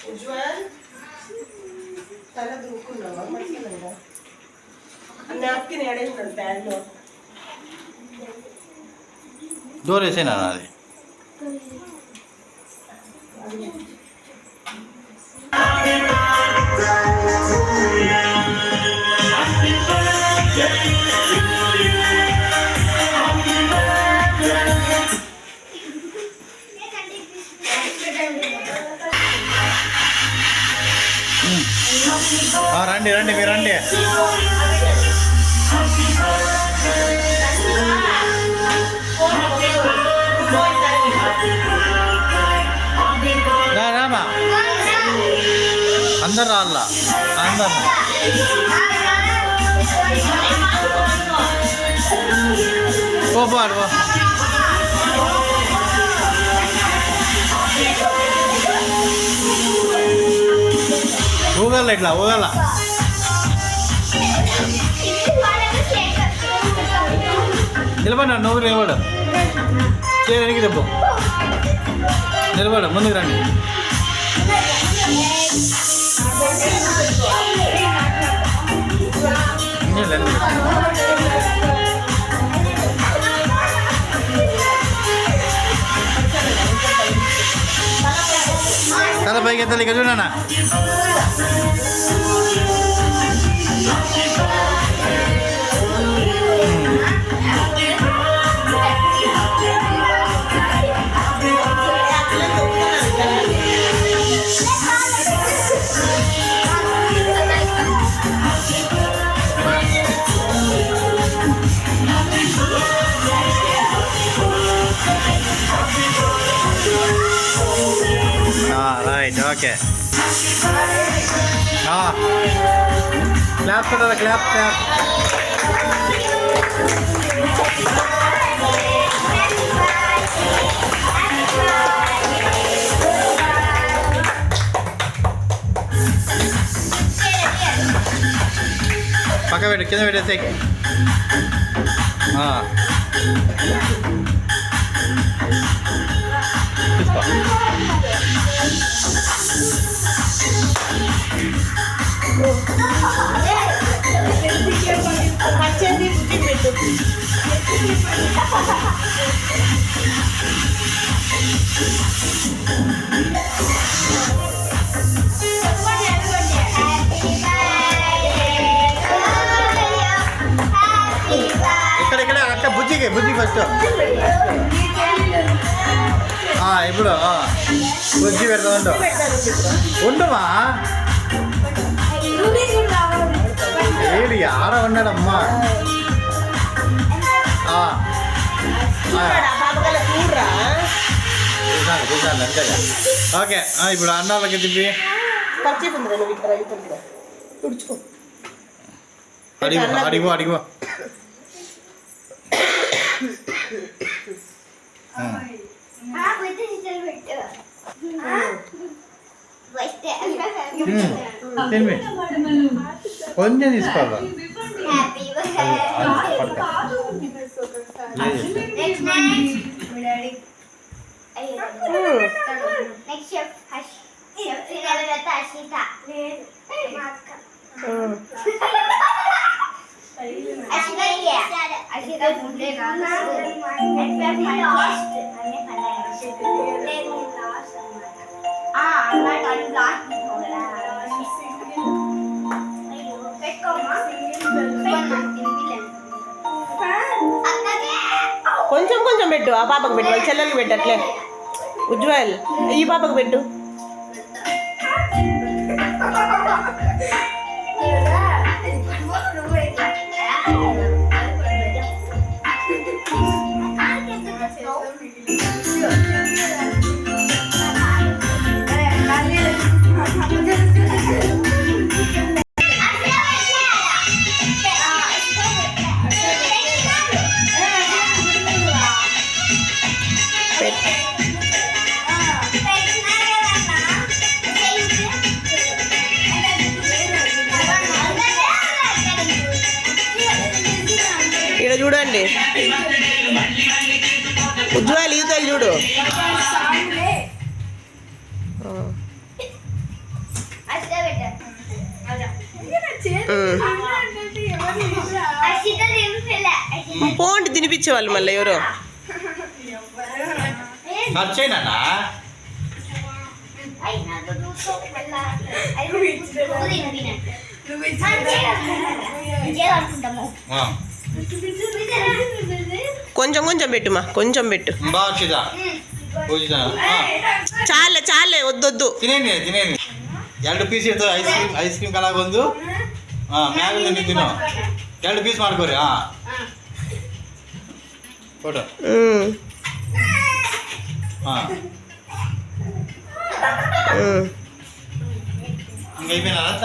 ఉజ్వల్ తల దూకున్నావా మంచిగా నాప్కిన్ ఏడేసినాడు బ్యాగ్లో డోర్ వేసేనా అది రండి రండి మీరు రండి రామా అందరు రాళ్ళ అందరు పోపాడు ఊగల ఇట్లా ఊగల నిలబడి నువ్వు నిలబడు చేయడానికి దెబ్బ నిలబడు ముందుకు రండి తల పైకి ఎత్తాలి ఇక చూడనా రైట్ ఓకే క్లాప్ కదా క్లాప్ క్లాప్ పక్క పెట్టు కింద పెట్టేసి తీసుకో ఇక్కడ అక్క బుజ్జికి ఫస్ట్ ఇప్పుడు బుజ్జి పెడతా ఉండమా ఏడు ఆడ ఉన్నాడమ్మా చూసాను అంతే ఓకే ఇప్పుడు అన్నాళ్ళకి తిప్పి అడిగో అడిగో కొంచెం తీసుకోవాలి కొంచెం కొంచెం పెట్టు ఆ పాపకు పెట్టు వాళ్ళ చెల్లెలకి పెట్టట్లే ఉజ్వల్ ఈ పాపకు పెట్టు చూడండి ఉజ్వల్ యువతలు చూడు పోండి తినిపించేవాళ్ళు మళ్ళీ ఎవరో ఖర్చైనా కొంచెం కొంచెం పెట్టుమా కొంచెం పెట్టు బాగా చాలే చాలే వద్దొద్దు తినేది తినేది 2 ಪೀಸ್ ಇರ್ತದೆ ಐಸ್ ಕ್ರೀಮ್ ಕಲಾಗ ಒಂದು ಮ್ಯಾಗ ಒಂದು ತಿನ್ನು 2 ಪೀಸ್ ಮಾಡ್ಕೋರಿ ಫೋಟೋ ಹಿಂಗೆ అయిపోయినా అంత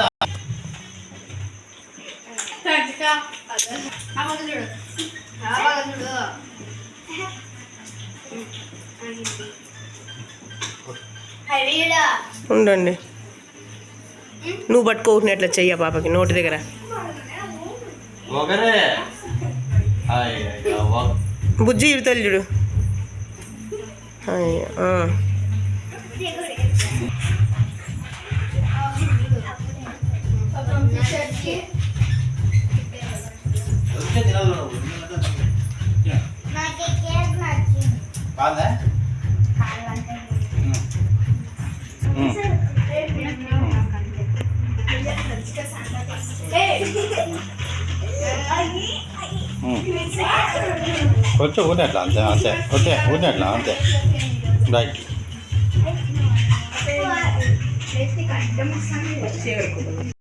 ఉండండి నువ్వు పట్టుకోకున్నట్లా చెయ్య పాపకి నోటి దగ్గర ఒకరే బుజ్జి ఇవతలు చూడు కాదా కొంచెం ఊరినట్లా అంతే అంతే ఓకే ఊరినట్లా అంతే రైట్